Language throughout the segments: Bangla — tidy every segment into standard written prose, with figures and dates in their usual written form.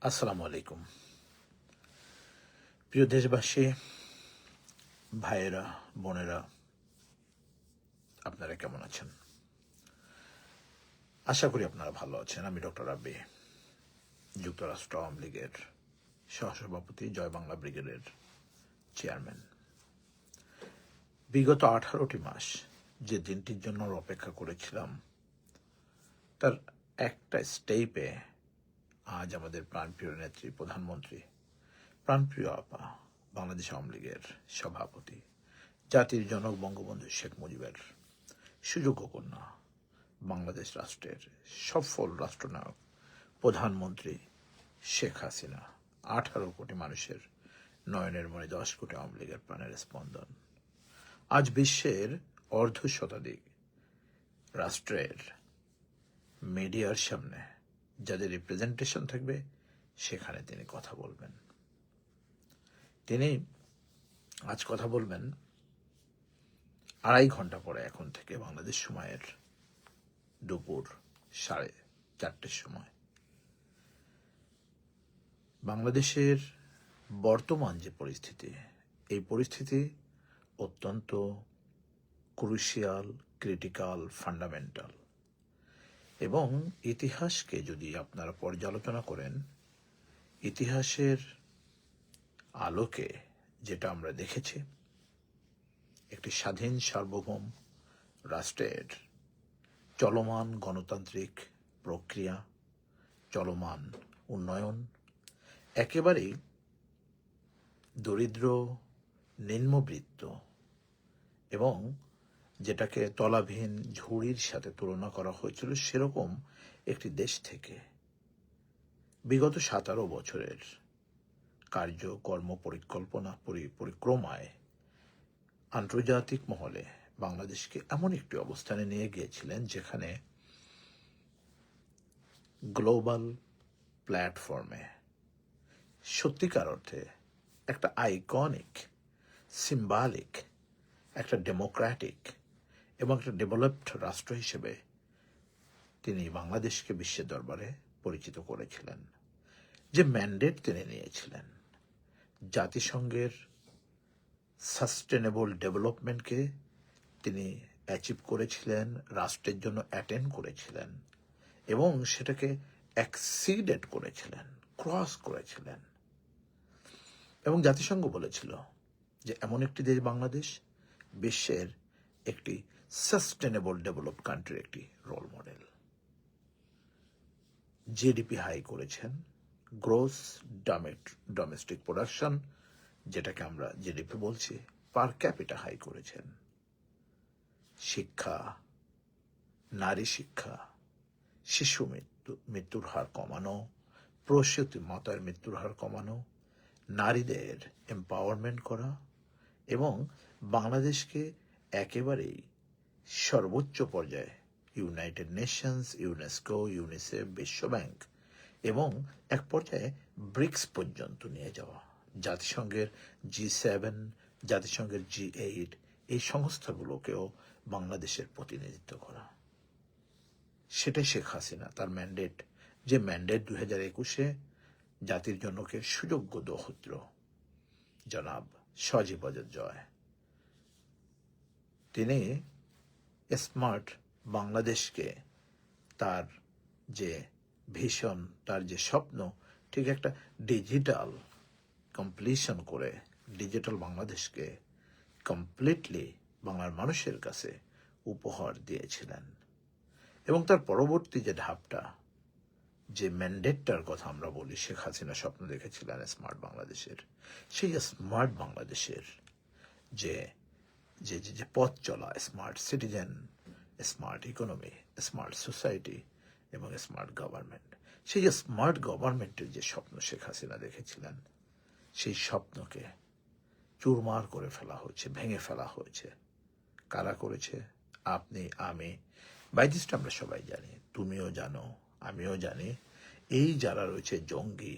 আসসালামু আলাইকুম। প্রিয় দেশবাসী, ভাইয়েরা, বোনেরা, আপনারা কেমন আছেন? আশা করি আপনারা ভালো আছেন। আমি ডক্টর রাব্বি, যুক্তরাষ্ট্র আওয়ামী লীগের সহসভাপতি, জয় বাংলা ব্রিগেডের চেয়ারম্যান। বিগত 18টি মাস যে দিনটির জন্য অপেক্ষা করেছিলাম, তার একটা স্টেপে আজ আমাদের প্রাণপ্রিয় নেত্রী, প্রধানমন্ত্রী, প্রাণপ্রিয় আপা, বাংলাদেশ আওয়ামী লীগের সভাপতি, জাতির জনক বঙ্গবন্ধু শেখ মুজিবের সুযোগ্য কন্যা, বাংলাদেশ রাষ্ট্রের সফল রাষ্ট্রনায়ক প্রধানমন্ত্রী শেখ হাসিনা, 18 কোটি মানুষের নয়নের মনে 10 কোটি আওয়ামী লীগের প্রাণের স্পন্দন, আজ বিশ্বের অর্ধশতাধিক রাষ্ট্রের মিডিয়ার সামনে যাদের রিপ্রেজেন্টেশন থাকবে, সেখানে তিনি কথা বলবেন। তিনি আজ কথা বলবেন 2.5 ঘন্টা পরে, এখন থেকে বাংলাদেশ সময়ের দুপুর 4:30 সময়। বাংলাদেশের বর্তমান যে পরিস্থিতি, এই পরিস্থিতি অত্যন্ত ক্রুশিয়াল, ক্রিটিক্যাল, ফান্ডামেন্টাল, এবং ইতিহাসকে যদি আপনারা পর্যালোচনা করেন, ইতিহাসের আলোকে যেটা আমরা দেখেছি, একটি স্বাধীন সার্বভৌম রাষ্ট্রের চলমান গণতান্ত্রিক প্রক্রিয়া, চলমান উন্নয়ন একেবারেই দরিদ্র, নিম্নবিত্ত এবং যেটাকে তলাবিহীন ঝুড়ির সাথে তুলনা করা হয়েছিল, সেরকম একটি দেশ থেকে বিগত 17 বছরের কার্যকর্ম পরিকল্পনা পরিক্রমায় আন্তর্জাতিক মহলে বাংলাদেশকে এমন একটি অবস্থানে নিয়ে গিয়েছিলেন যেখানে গ্লোবাল প্ল্যাটফর্মে সত্যিকার অর্থে একটা আইকনিক, সিম্বলিক, একটা ডেমোক্রেটিক এবং একটা ডেভেলপড রাষ্ট্র হিসেবে তিনি বাংলাদেশকে বিশ্বের দরবারে পরিচিত করেছিলেন। যে ম্যান্ডেট তিনি নিয়েছিলেন, জাতিসংঘের সাস্টেনেবল ডেভেলপমেন্টকে তিনি অ্যাচিভ করেছিলেন, রাষ্ট্রের জন্য অ্যাটেন্ড করেছিলেন এবং সেটাকে এক্সিডেড করেছিলেন, ক্রস করেছিলেন। এবং জাতিসংঘ বলেছিল যে এমন একটি দেশ বাংলাদেশ বিশ্বের একটি সাস্টেনেবল ডেভেলপ কান্ট্রির একটি রোল মডেল। জিডিপি হাই করেছেন, গ্রোস ডোমেস্টিক প্রোডাকশন, যেটাকে আমরা জিডিপি বলছি, পার ক্যাপিটা হাই করেছেন। শিক্ষা, নারী শিক্ষা, শিশু মৃত্যুর হার কমানো, প্রসূতি মাতার মৃত্যুর হার কমানো, নারীদের এম্পাওয়ারমেন্ট করা এবং বাংলাদেশকে একেবারেই সর্বোচ্চ পর্যায়ে ইউনাইটেড নেশনস, ইউনেস্কো, ইউনিসেফ, বিশ্বব্যাংক এবং এক পর্যায়ে ব্রিক্স পর্যন্ত নিয়ে যাওয়া, জাতিসংঘের G7, জাতিসংঘের G8, এই সংস্থাগুলোকেও বাংলাদেশের প্রতিনিধিত্ব করা। সেটাই শেখ হাসিনা তার ম্যান্ডেট, যে ম্যান্ডেট 2021-এ জাতির জনকে সুযোগ্য দৌহিত্র জনাব সজীব ওয়াজেদ জয়, তিনি স্মার্ট বাংলাদেশকে, তার যে ভিশন, তার যে স্বপ্ন, ঠিক একটা ডিজিটাল কমপ্লিশন করে ডিজিটাল বাংলাদেশকে কমপ্লিটলি বাংলার মানুষের কাছে উপহার দিয়েছিলেন। এবং তার পরবর্তী যে ধাপটা, যে ম্যান্ডেটটার কথা আমরা বলি, শেখ হাসিনা স্বপ্ন দেখেছিলেন স্মার্ট বাংলাদেশের, সেই স্মার্ট বাংলাদেশের যে যে যে পথ চলা, smart citizen, smart economy, smart society এবং স্মার্ট গভর্নমেন্ট, সেই যে স্মার্ট গভর্নমেন্টের যে স্বপ্ন শেখ হাসিনা দেখেছিলেন, সেই স্বপ্নকে চুরমার করে ফেলা হয়েছে, ভেঙে ফেলা হয়েছে। কারা করেছে? আপনি, আমি, বাইজিস্ট আমরা সবাই জানি, তুমিও জানো, আমিও জানি। এই যারা রয়েছে জঙ্গি,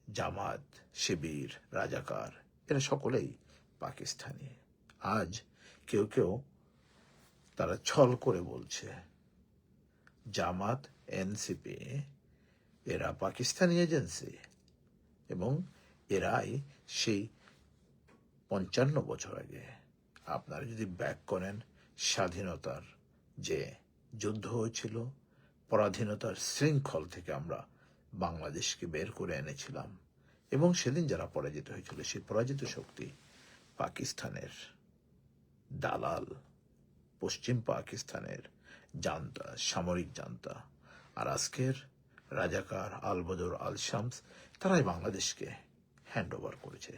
জামাত, শিবির, রাজাকার, এরা সকলেই পাকিস্তানি। আজ কেউ কেউ তারা ছল করে বলছে জামাত, এনসিপি এরা পাকিস্তানি এজেন্সি এবং এরাই সেই ৫৫ বছর আগে, আপনারা যদি ব্যাক করেন, স্বাধীনতার যে যুদ্ধ হয়েছিল, পরাধীনতার শৃঙ্খল থেকে আমরা বাংলাদেশকে বের করে এনেছিলাম, এবং সেদিন যারা পরাজিত হয়েছিল সেই পরাজিত শক্তি পাকিস্তানের দালাল, পশ্চিম পাকিস্তানের জান্তা, সামরিক জান্তা। আর আজকের রাজাকার আল বদর আল শামস, তারাই বাংলাদেশকে হ্যান্ড ওভার করেছে।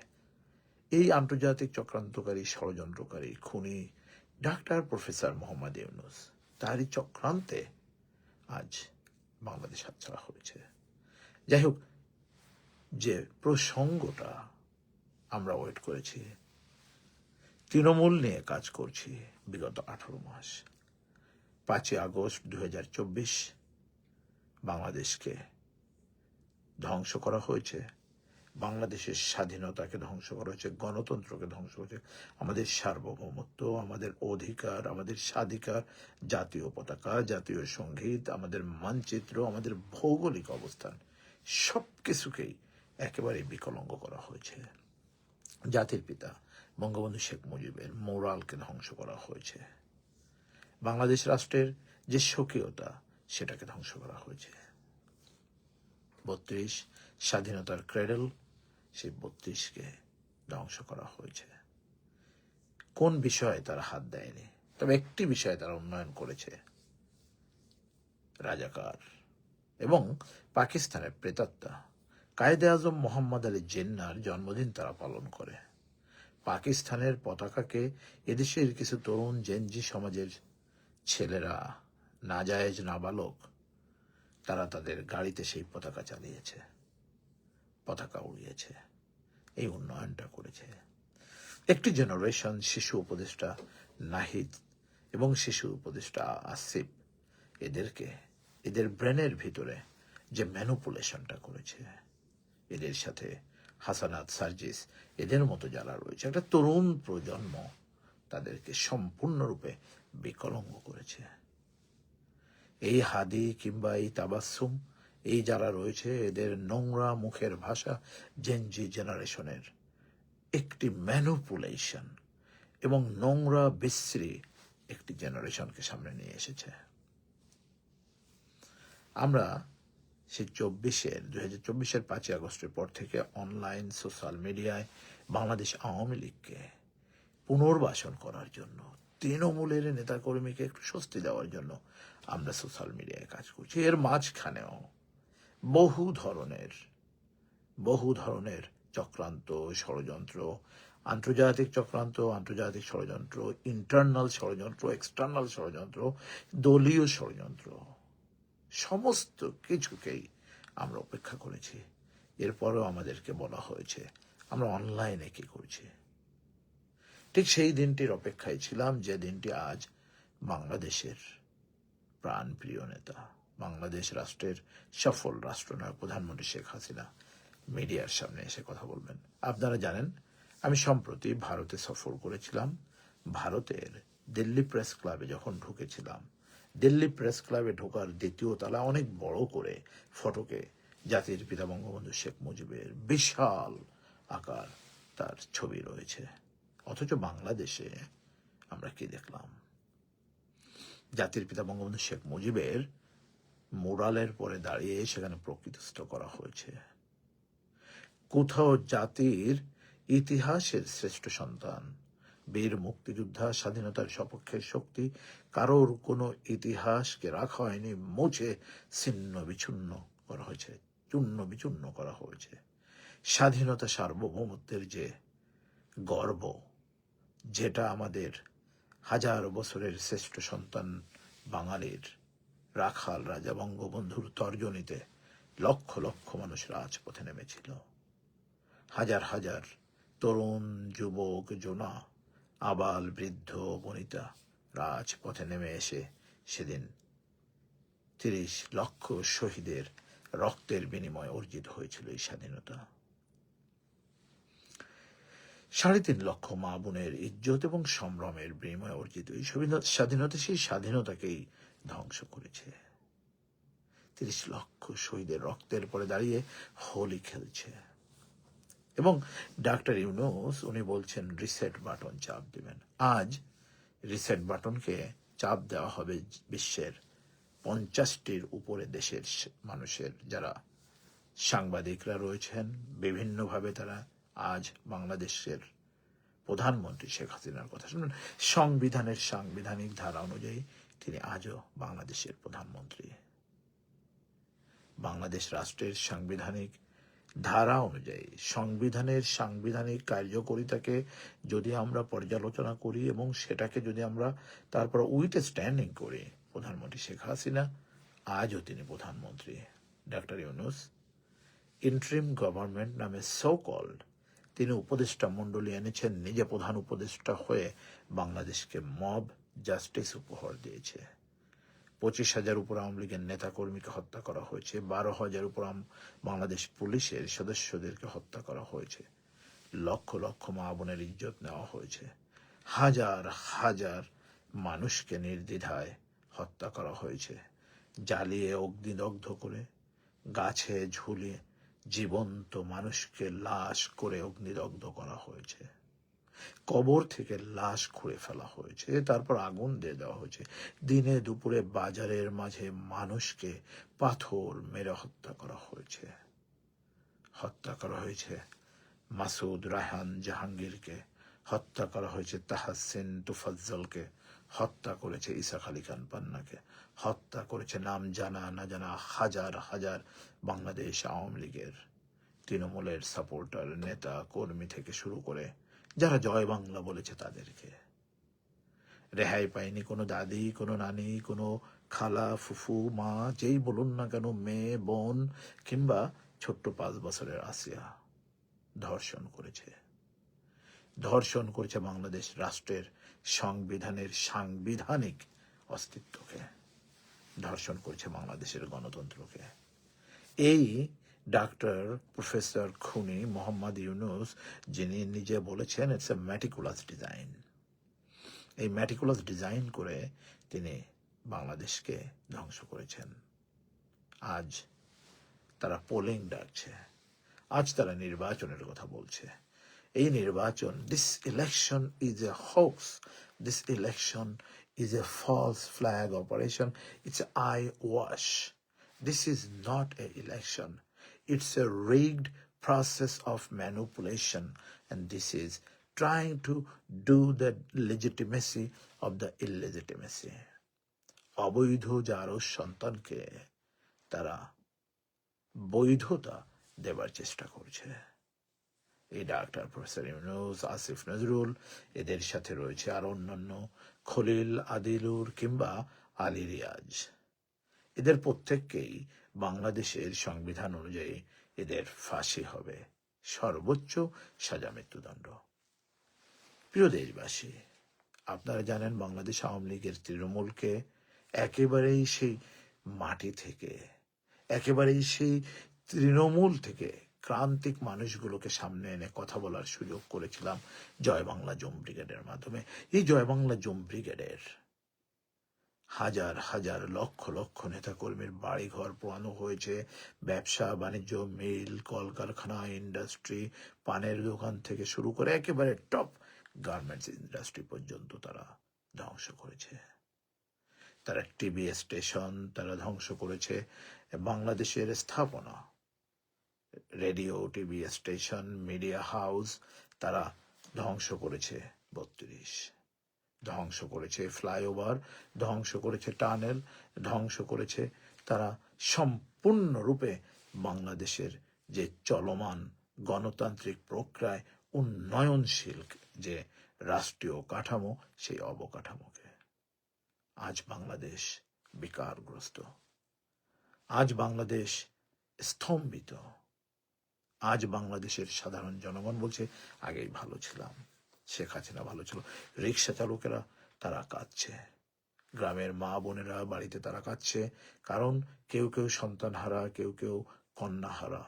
এই আন্তর্জাতিক চক্রান্তকারী, ষড়যন্ত্রকারী, খুনি ডাক্তার প্রফেসর মোহাম্মদ ইউনূস, তারই চক্রান্তে আজ বাংলাদেশ হাতছাড়া হয়েছে। যাই হোক, যে প্রসঙ্গটা আমরা ওয়েট করেছি, তৃণমূল নিয়ে কাজ করছি বিগত 18 মাস। 5ই আগস্ট 2024 বাংলাদেশকে ধ্বংস করা হয়েছে, বাংলাদেশের স্বাধীনতাকে ধ্বংস করা হয়েছে, গণতন্ত্রকে ধ্বংস হয়েছে, আমাদের সার্বভৌমত্ব, আমাদের অধিকার, আমাদের স্বাধিকার, জাতীয় পতাকা, জাতীয় সঙ্গীত, আমাদের মানচিত্র, আমাদের ভৌগোলিক অবস্থান, সব কিছুকেই একেবারে বিকলঙ্গ করা হয়েছে। জাতির পিতা বঙ্গবন্ধু শেখ মুজিবের মোরালকে ধ্বংস করা হয়েছে। বাংলাদেশ রাষ্ট্রের যে স্বকীয়তা, সেটাকে ধ্বংস করা হয়েছে। 32 স্বাধীনতার ক্রেডল, সেই 32কে ধ্বংস করা হয়েছে। কোন বিষয়ে তারা হাত দেয়নি, তবে একটি বিষয়ে তারা উন্নয়ন করেছে, রাজাকার এবং পাকিস্তানের প্রেতাত্মা কায়েদে আজম মোহাম্মদ আলী জিন্নাহর জন্মদিন তারা পালন করে। পাকিস্তানের পতাকাকে এদেশের কিছু তরুণ জেনজি সমাজের ছেলেরা, নাজায়েজ নাবালক, তারা তাদের গাড়িতে সেই পতাকা চালিয়েছে, পতাকা উড়িয়েছে, এই উন্নয়নটা করেছে। একটি জেনারেশন, শিশু উপদেষ্টা নাহিদ এবং শিশু উপদেষ্টা আসিফ, এদের ব্রেনের ভিতরে যে ম্যানুপুলেশনটা করেছে, এদের সাথে হাসানাত, সার্জিস, এদের মতো যারা রয়েছে, একটা তরুণ প্রজন্ম, তাদেরকে সম্পূর্ণরূপে বিকলঙ্গ করেছে। এই হাদি কিংবা এই তাবাসসুম, এই যারা রয়েছে, এদের নোংরা মুখের ভাষা জেনজি জেনারেশনের একটি ম্যানুপুলেশন এবং নোংরা বিশ্রী একটি জেনারেশনকে সামনে নিয়ে এসেছে। আমরা সেই 2024-এর 5ই আগস্টের পর থেকে অনলাইন, সোশ্যাল মিডিয়ায় বাংলাদেশ আওয়ামী লীগকে পুনর্বাসন করার জন্য, তৃণমূলের নেতাকর্মীকে একটু স্বস্তি দেওয়ার জন্য আমরা সোশ্যাল মিডিয়ায় কাজ করছি। এর মাঝখানেও বহু ধরনের চক্রান্ত, ষড়যন্ত্র, আন্তর্জাতিক চক্রান্ত, আন্তর্জাতিক ষড়যন্ত্র, ইন্টারনাল ষড়যন্ত্র, এক্সটার্নাল ষড়যন্ত্র, দলীয় ষড়যন্ত্র, সমস্ত কিছুকেই আমরা উপেক্ষা করেছি। এরপরেও আমাদেরকে বলা হয়েছে আমরা অনলাইনে কি করছি। ঠিক সেই দিনটির অপেক্ষায় ছিলাম, যে দিনটি আজ বাংলাদেশের প্রাণপ্রিয় নেতা, বাংলাদেশ রাষ্ট্রের সফল রাষ্ট্রনায়ক প্রধানমন্ত্রী শেখ হাসিনা মিডিয়ার সামনে এসে কথা বলবেন। আপনারা জানেন, আমি সম্প্রতি ভারতে সফর করেছিলাম। ভারতের দিল্লি প্রেস ক্লাবে যখন ঢুকেছিলাম, দিল্লি প্রেস ক্লাবে ঢোকার দ্বিতীয় তলা অনেক বড় করে ফটকে জাতির পিতা বঙ্গবন্ধু শেখ মুজিবের বিশাল আকার তার ছবি রয়েছে। অথচ বাংলাদেশে আমরা কি দেখলাম? জাতির পিতা বঙ্গবন্ধু শেখ মুজিবের মোরালের পরে দাঁড়িয়ে সেখানে প্রকৃতিস্থ করা হয়েছে। কোথাও জাতির ইতিহাসের শ্রেষ্ঠ সন্তান, বীর মুক্তিযোদ্ধা, স্বাধীনতার সপক্ষের শক্তি, কারোর কোনো ইতিহাসকে রাখা হয়নি, মুছে ছিন্ন বিচ্ছিন্ন করা হয়েছে, চূর্ণ বিচূর্ণ করা হয়েছে। স্বাধীনতা, সার্বভৌমত্বের যে গর্ব, যেটা আমাদের হাজার বছরের শ্রেষ্ঠ সন্তান বাঙালির রাখাল রাজা বঙ্গবন্ধুর তর্জনীতে লক্ষ লক্ষ মানুষ রাজপথে নেমেছিল। হাজার হাজার তরুণ, যুবক, জোনা, আবাল, বৃদ্ধ, বনিতা রাজপথে নেমে এসে সেদিন 30 লক্ষ শহীদের রক্তের বিনিময়ে অর্জিত হয়েছিল এই স্বাধীনতা। 3.5 লক্ষ মা বোনের ইজ্জত এবং সম্ভ্রমের বিনিময়ে অর্জিত এই স্বাধীনতা সেই স্বাধীনতাকেই ধ্বংস করেছে। 30 লক্ষ শহীদের রক্তের পরে দাঁড়িয়ে হোলি খেলছে। এবং ডাক্তার ইউনূস উনি বলছেন রিসেট বাটন চাপ দিবেন। আজ রিসেট বাটনকে চাপ দেওয়া হবে বিশ্বের 50টির উপরে দেশের মানুষের, যারা সাংবাদিকরা রয়েছেন বিভিন্নভাবে তারা আজ বাংলাদেশের প্রধানমন্ত্রী শেখ হাসিনার কথা শুনুন। সংবিধানের সাংবিধানিক ধারা অনুযায়ী তিনি আজও বাংলাদেশের প্রধানমন্ত্রী। বাংলাদেশ রাষ্ট্রের সাংবিধানিক ধারা অনুযায়ী সংবিধানের সাংবিধানিক কার্যকরিতাকে যদি আমরা পর্যালোচনা করি এবং সেটাকে যদি আমরা তারপর উইথ স্ট্যান্ডিং করি, প্রধানমন্ত্রী শেখ হাসিনা আজও তিনি প্রধানমন্ত্রী। ডাক্তার ইউনূস ইন্টারিম গভর্নমেন্ট নামে সো কল্ড তিনি উপদেষ্টা মণ্ডলী এনেছেন, নিজে প্রধান উপদেষ্টা হয়ে বাংলাদেশকে মব জাস্টিস উপহার দিয়েছে। 25,000 উপর আওয়ামী লীগের নেতা কর্মীকে হত্যা করা হয়েছে, 12,000 উপর বাংলাদেশ পুলিশের সদস্যদেরকে হত্যা করা হয়েছে, লক্ষ লক্ষ মা বোনের ইজ্জত নেওয়া হয়েছে, হাজার হাজার মানুষকে নির্দ্বিধায় হত্যা করা হয়েছে, জ্বালিয়ে অগ্নিদগ্ধ করে গাছে ঝুলিয়ে জীবন্ত মানুষকে লাশ করে অগ্নিদগ্ধ করা হয়েছে, কবর থেকে লাশ খুঁড়ে ফেলা হয়েছে, তারপর আগুন দিয়ে দেওয়া হয়েছে, দিনে দুপুরে বাজারের মাঝে মানুষকে পাথর মেরে হত্যা করা হয়েছে। হত্যা করা হয়েছে মাসুদ, রায়হান, জাহাঙ্গীরকে, হত্যা করা হয়েছে তাহসিন, তুফাজ্জলকে, হত্যা করেছে ইসাক আলী খান পান্নাকে, হত্যা করেছে নাম জানা না জানা হাজার হাজার বাংলাদেশ আওয়ামী লীগের তৃণমূলের সাপোর্টার নেতা কর্মী থেকে শুরু করে যারা জয় বাংলা বলেছে তাদেরকে। রেহাই পায়নি কোনো দাদি, কোনো নানি, কোনো খালা, ফুফু, মা, যেই বলুন না কেন, মেয়ে, বোন কিংবা ছোট্ট 5 বছরের আসিয়া। ধর্ষণ করেছে বাংলাদেশ রাষ্ট্রের সংবিধানের সাংবিধানিক অস্তিত্বকে, ধর্ষণ করেছে বাংলাদেশের গণতন্ত্রকে। এই ডাক্তার প্রফেসর খুনি মোহাম্মদ ইউনূস, যিনি নিজে বলেছেন ইটস এ ম্যাটিকুলাস ডিজাইন, এই ম্যাটিকুলাস ডিজাইন করে তিনি বাংলাদেশকে ধ্বংস করেছেন। আজ তারা পোলিং ডাকছে, আজ তারা নির্বাচনের কথা বলছে। এই নির্বাচন, this election is a hoax, this election is a false flag operation, it's eye wash, this is not a election, it's a rigged process of manipulation, and this is trying to do the legitimacy of the illegitimacy. অবৈধ যারও সন্তানকে তারা বৈধতা দেবার চেষ্টা করছে। এই ডাক্তার প্রফেসর ইউনূস, আসিফ নজরুল, এদের সাথে রয়েছে আর অন্যান্য খলিল, আদিলুর কিংবা আলী রিয়াজ। এদের প্রত্যেককেই বাংলাদেশের সংবিধান অনুযায়ী এদের ফাঁসি হবে, সর্বোচ্চ সাজা মৃত্যুদণ্ড। প্রিয় দেশবাসী, আপনারা জানেন বাংলাদেশ আওয়ামী লীগের তৃণমূলকে একেবারেই সেই মাটি থেকে, একেবারেই সেই তৃণমূল থেকে ক্রান্তিক মানুষগুলোকে সামনে এনে কথা বলার সুযোগ করেছিলাম জয় বাংলা জুম ব্রিগেডের মাধ্যমে। এই জয় বাংলা জুম ব্রিগেডের হাজার হাজার লক্ষ লক্ষ নেতাকর্মীর বাড়িঘর পোড়ানো হয়েছে, ব্যবসা বাণিজ্য, মিল, কলকারখানা, ইন্ডাস্ট্রি, পানের দোকান থেকে শুরু করে একেবারে টপ গার্মেন্টস ইন্ডাস্ট্রি পর্যন্ত তারা ধ্বংস করেছে। তারা টিভি স্টেশন তারা ধ্বংস করেছে, বাংলাদেশের স্থাপনা, radio, TV station, media house তারা ধ্বংস করেছে 32, ধ্বংস করেছে ফ্লাইওভার, ধ্বংস করেছে টানেল, ধ্বংস করেছে তারা সম্পূর্ণরূপে বাংলাদেশের যে চলমান গণতান্ত্রিক প্রক্রিয়ায় উন্নয়নশীল যে রাষ্ট্রীয় কাঠামো, সেই অবকাঠামোকে। আজ বাংলাদেশ বিকারগ্রস্ত, আজ বাংলাদেশ স্তম্ভিত, আজ বাংলাদেশের সাধারণ জনগণ বলছে আগেই ভালো ছিলাম, শেখ হাসিনা ভালো ছিল। রিক্সা চালকেরা তারা কাঁদছে, গ্রামের মা বোনেরা বাড়িতে তারা কাঁদছে, কারণ কেউ কেউ সন্তান হারা, কেউ কেউ কন্যা হারা,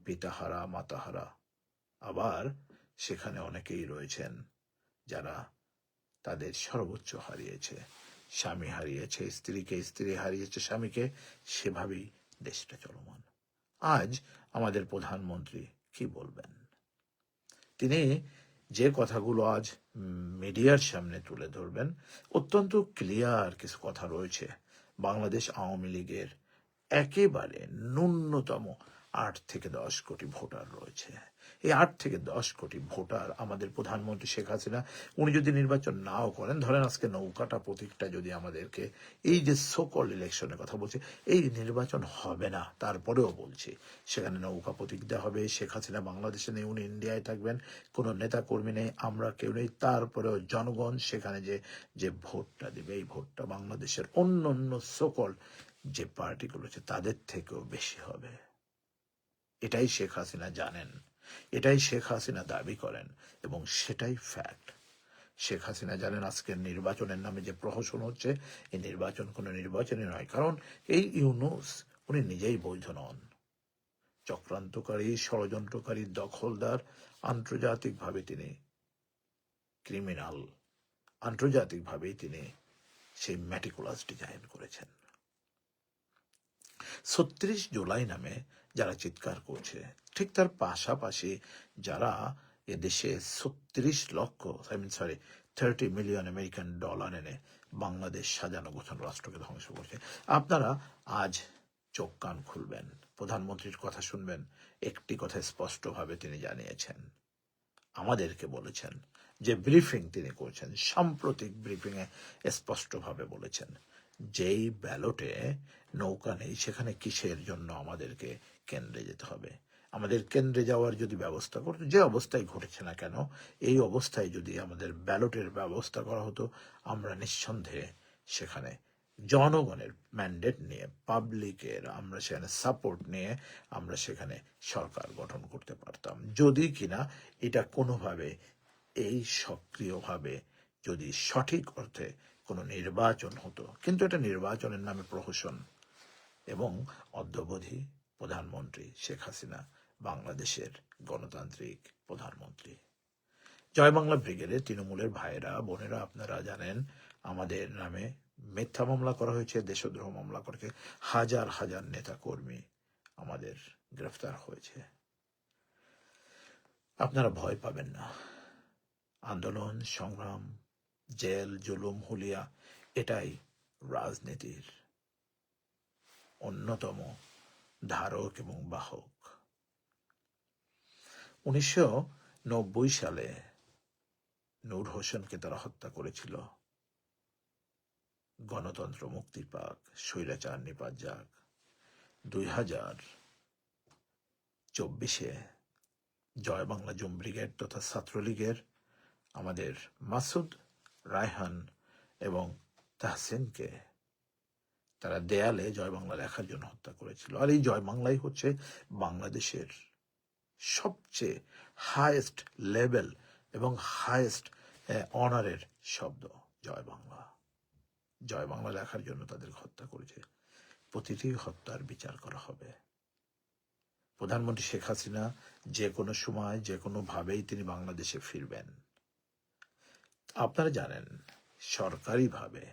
পিতা হারা, মাতা হারা। আবার সেখানে অনেকেই রয়েছেন যারা তাদের সর্বোচ্চ হারিয়েছে, স্বামী হারিয়েছে স্ত্রীকে, স্ত্রী হারিয়েছে স্বামীকে, সেভাবেই দেশটা চলমান। আজ আমাদের প্রধানমন্ত্রী কি বলবেন? তিনি যে কথাগুলো আজ মিডিয়ার সামনে তুলে ধরবেন, অত্যন্ত ক্লিয়ার কিছু কথা রয়েছে। বাংলাদেশ আওয়ামী লীগের একেবারে ন্যূনতম 8 থেকে 10 কোটি ভোটার রয়েছে। এই 8 থেকে 10 কোটি ভোটার আমাদের প্রধানমন্ত্রী শেখ হাসিনা, উনি যদি নির্বাচন নাও করেন, ধরেন আজকে নৌকাটা প্রতীকটা যদি আমাদেরকে, এই যে সোকল ইলেকশনের কথা বলছে, এই নির্বাচন হবে না, তারপরেও বলছি সেখানে নৌকা প্রতীক দেওয়া হবে। শেখ হাসিনা বাংলাদেশে নেই, উনি ইন্ডিয়ায় থাকবেন, কোনো নেতা কর্মী নেই, আমরা কেউ নেই, তারপরেও জনগণ সেখানে যে যে ভোটটা দেবে, এই ভোটটা বাংলাদেশের অন্য অন্য সোকল যে পার্টিগুলো আছে তাদের থেকেও বেশি হবে। এটাই শেখ হাসিনা জানেন, এটাই শেখ হাসিনা দাবি করেন, এবং সেটাই ফ্যাক্ট। শেখ হাসিনা জানেন আজকের নির্বাচনের নামে যে প্রহসন হচ্ছে, এই নির্বাচন কোনো নির্বাচনই নয়। কারণ এই ইউনূস উনি নিজেই বৈধ নন, চক্রান্তকারী, ষড়যন্ত্রকারী, দখলদার, আন্তর্জাতিকভাবে তিনি ক্রিমিনাল, আন্তর্জাতিকভাবেই তিনি সেই ম্যাটিকুলাস ডিজাইন করেছেন। ৩৬ জুলাই নামে যারা চিৎকার করছে, ঠিক তার পাশাপাশি যারা এদেশে 30 মিলিয়ন আমেরিকান ডলার এনে বাংলাদেশ সাজানো গোছানো রাষ্ট্রকে ধ্বংস করছে। আপনারা আজ চোখ কান খুলবেন, প্রধানমন্ত্রীর কথা শুনবেন। একটি কথা স্পষ্টভাবে তিনি জানিয়েছেন, আমাদেরকে বলেছেন, যে ব্রিফিং তিনি করছেন, সাম্প্রতিক ব্রিফিংয়ে স্পষ্টভাবে বলেছেন, যেই ব্যালটে নৌকা নেই সেখানে কিসের জন্য আমাদেরকে কেন্দ্রে যেতে হবে? আমাদের কেন্দ্রে যাওয়ার যদি ব্যবস্থা করতো, যে অবস্থায় ঘটেছে না কেন, এই অবস্থায় যদি আমাদের ব্যালটের ব্যবস্থা করা হতো, আমরা নিঃসন্দেহে সেখানে জনগণের ম্যান্ডেট নিয়ে, পাবলিকের আমরা সেখানে সাপোর্ট নিয়ে আমরা সেখানে সরকার গঠন করতে পারতাম, যদি কিনা এটা কোনোভাবে এই সক্রিয়ভাবে যদি সঠিক অর্থে কোনো নির্বাচন হতো। কিন্তু এটা নির্বাচনের নামে প্রহসন, এবং অদ্যাবধি প্রধানমন্ত্রী শেখ হাসিনা বাংলাদেশের গণতান্ত্রিক প্রধানমন্ত্রী। জয় বাংলা ব্রিগেডের তৃণমূলের ভাইয়েরা বোনেরা, আপনারা জানেন আমাদের নামে মিথ্যা মামলা করা হয়েছে, দেশদ্রোহ মামলা করেছে, হাজার হাজার নেতা কর্মী আমাদের গ্রেফতার হয়েছে। আপনারা ভয় পাবেন না। আন্দোলন, সংগ্রাম, জেল, জুলুম, হুলিয়া, এটাই রাজনীতির অন্যতম ধারক এবং বাহক। 1990 সালে নূর হোসেনকে তারা হত্যা করেছিল। গণতন্ত্র মুক্তি পাক, স্বৈরাচার নিপাত যাক। 2024 জয় বাংলা জুম ব্রিগেড তথা ছাত্রলীগের আমাদের মাসুদ, রায়হান এবং তাহসিনকে তারা দেয়ালে জয় বাংলা লেখার জন্য হত্যা করেছিল। আর এই জয় বাংলাই হচ্ছে বাংলাদেশের সবচেয়ে হায়েস্ট লেভেল এবং হায়েস্ট অনারের শব্দ, জয় বাংলা। জয় বাংলা লেখার জন্য তাদের হত্যা করেছে। প্রতিটি হত্যার বিচার করা হবে। প্রধানমন্ত্রী শেখ হাসিনা যে কোনো সময় যে কোনো ভাবেই তিনি বাংলাদেশে ফিরবেন। আপনারা জানেন সরকারিভাবে,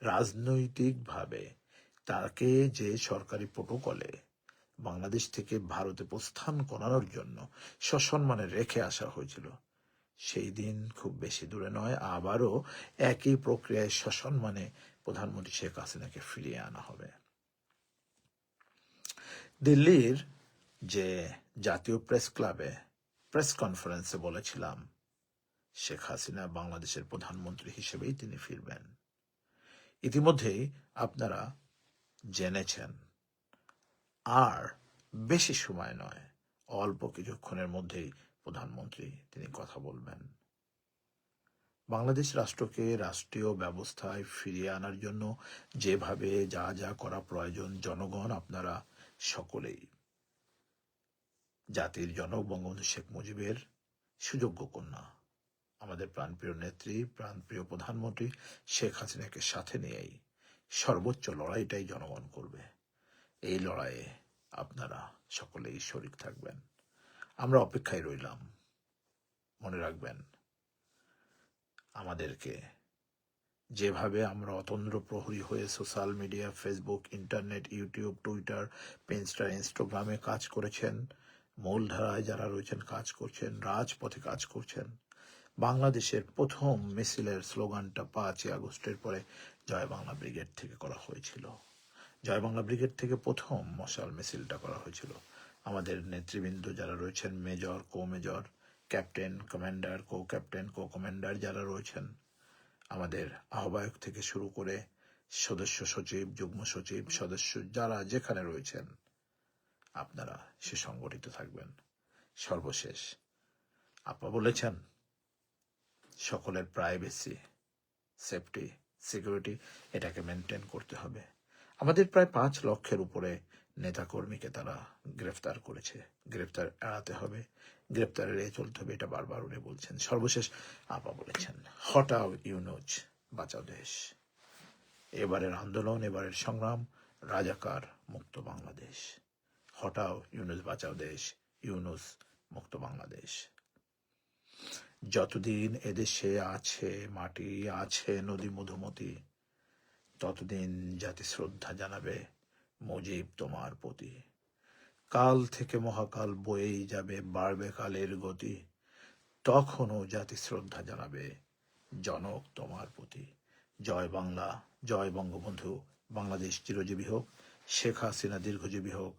রাজনৈতিকভাবে তাকে যে সরকারি প্রোটোকলে বাংলাদেশ থেকে ভারতে প্রস্থান করানোর জন্য সসম্মানে রেখে আসা হয়েছিল, সেই দিন খুব বেশি দূরে নয়, আবারও একই প্রক্রিয়ায় সসম্মানে প্রধানমন্ত্রী শেখ হাসিনাকে ফিরিয়ে আনা হবে। দিল্লির যে জাতীয় প্রেস ক্লাবে প্রেস কনফারেন্সে বলেছিলাম, শেখ হাসিনা বাংলাদেশের প্রধানমন্ত্রী হিসেবেই তিনি ফিরবেন। ইতিমধ্যেই আপনারা জেনেছেন, আর বেশি সময় নয়, অল্প কিছুক্ষণের মধ্যেই প্রধানমন্ত্রী তিনি কথা বলবেন। বাংলাদেশ রাষ্ট্রকে রাষ্ট্রীয় ব্যবস্থায় ফিরিয়ে আনার জন্য যেভাবে যা যা করা প্রয়োজন, জনগণ আপনারা সকলেই জাতির জনক বঙ্গবন্ধু শেখ মুজিবের সুযোগ্য কন্যা, আমাদের প্রাণপ্রিয় নেত্রী, প্রাণপ্রিয় প্রধানমন্ত্রী শেখ হাসিনাকে সাথে নিয়েই সর্বোচ্চ লড়াইটাই জনগণ করবে। এই লড়াইয়ে আপনারা সকলেই শরিক থাকবেন। আমরা অপেক্ষায় রইলাম। মনে রাখবেন, আমাদেরকে যেভাবে আমরা অতন্দ্র প্রহরী হয়ে social media, Facebook, internet, YouTube, Twitter, পিনস্টার, ইনস্টাগ্রামে কাজ করেছেন, মূলধারায় যারা রয়েছেন কাজ করছেন, রাজপথে কাজ করছেন। বাংলাদেশের প্রথম মিছিলের স্লোগানটা 5ই আগস্টের পরে জয় বাংলা ব্রিগেড থেকে করা হয়েছিল। জয় বাংলা ব্রিগেড থেকে প্রথম মশাল মিছিলটা করা হয়েছিল। আমাদের নেতৃবৃন্দ যারা রয়েছেন, মেজর, কো মেজর, ক্যাপ্টেন, কমান্ডার, কো ক্যাপ্টেন, কো কমান্ডার যারা রয়েছেন, আমাদের আহ্বায়ক থেকে শুরু করে সদস্য সচিব, যুগ্ম সচিব, সদস্য যারা যেখানে রয়েছেন, আপনারা সুসংগঠিত থাকবেন। সর্বশেষ আপা বলেছেন সকলের প্রাইভেসি, সেফটি, সিকিউরিটি এটাকে মেনটেন করতে হবে। আমাদের প্রায় 5 লক্ষের উপরে নেতাকর্মীকে তারা গ্রেফতার করেছে। গ্রেফতার এড়াতে হবে, গ্রেফতার এড়িয়ে চলতে হবে, এটা বারবার উনি বলছেন। সর্বশেষ আপা বলেছেন হটাও ইউনুস, বাঁচাও দেশ। এবারের আন্দোলন, এবারের সংগ্রাম রাজাকার মুক্ত বাংলাদেশ। হটাও ইউনুস, বাঁচাও দেশ, ইউনুস মুক্ত বাংলাদেশ। যতদিন এদেশে আছে মাটি, আছে নদী মধুমতি, ততদিন জাতি শ্রদ্ধা জানাবে মুজিব তোমার প্রতি। কাল থেকে মহাকাল বয়েই যাবে, বাড়বে কালের গতি, তখনও জাতি শ্রদ্ধা জানাবে জনক তোমার প্রতি। জয় বাংলা, জয় বঙ্গবন্ধু, বাংলাদেশ চিরজীবী হোক, শেখ হাসিনা দীর্ঘজীবী হোক,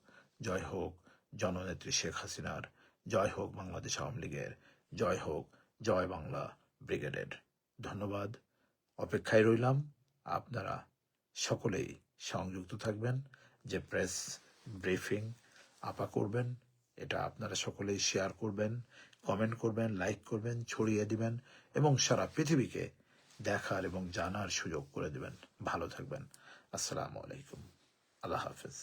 জয় হোক জননেত্রী শেখ হাসিনার, জয় হোক বাংলাদেশ আওয়ামী লীগের, জয় হোক জয় বাংলা ব্রিগেডের। ধন্যবাদ, অপেক্ষায় রইলাম। আপনারা সকলেই সংযুক্ত থাকবেন। যে প্রেস ব্রিফিং আপা করবেন, এটা আপনারা সকলেই শেয়ার করবেন, কমেন্ট করবেন, লাইক করবেন, ছড়িয়ে দিবেন এবং সারা পৃথিবীকে দেখার এবং জানার সুযোগ করে দিবেন। ভালো থাকবেন। আসসালামু আলাইকুম। আল্লাহ হাফেজ।